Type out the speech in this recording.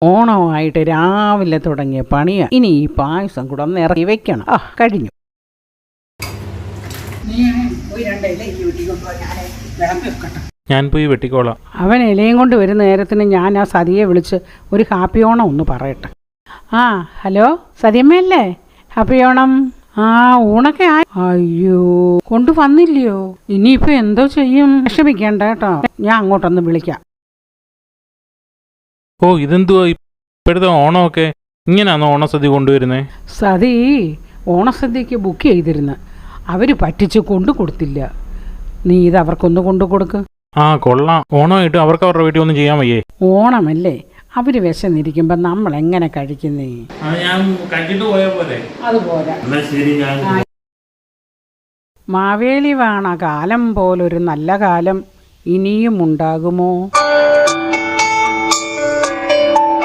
ഓണമായിട്ട് രാവിലെ തുടങ്ങിയ പണിയാ. ഇനി ഈ പായസം കൂടെ ഒന്ന് ഇറക്കി വെക്കണം. കഴിഞ്ഞു. ഞാൻ പോയി വെട്ടിക്കോളാം. അവൻ ഇലയും കൊണ്ട് വരുന്ന നേരത്തിന് ഞാൻ ആ സതിയെ വിളിച്ച് ഒരു ഹാപ്പി ഓണം ഒന്ന് പറയട്ടെ. ഹലോ സതിയമ്മയല്ലേ? ഹാപ്പി ഓണം. ഊണൊക്കെ അയ്യോ കൊണ്ടുവന്നില്ലയോ? ഇനിയിപ്പോ എന്തോ ചെയ്യും? വിഷമിക്കണ്ട കേട്ടോ, ഞാൻ അങ്ങോട്ടൊന്ന് വിളിക്കാം. ഇതെന്തുവാ ഇപ്പോഴത്തെ ഓണമൊക്കെ ഇങ്ങനെയാണോ ഓണസദ്യ കൊണ്ടുവരുന്നേ? സതി ഓണസദ്യക്ക് ബുക്ക് ചെയ്തിരുന്നു, അവര് പറ്റിച്ച് കൊണ്ടു കൊടുത്തില്ല. നീ ഇത് അവർക്കൊന്ന് കൊണ്ടു കൊടുക്ക്. കൊള്ളാം. ഓണമായിട്ട് അവർക്ക് അവരുടെ വീട്ടിൽ ഒന്നും ചെയ്യാൻ വയ്യേ? ഓണമല്ലേ, അവര് വിശന്നിരിക്കുമ്പോ നമ്മൾ എങ്ങനെ കഴിക്കുന്നേ? അതുപോലെ മാവേലി വാണ കാലം പോലൊരു നല്ല കാലം ഇനിയും ഉണ്ടാകുമോ?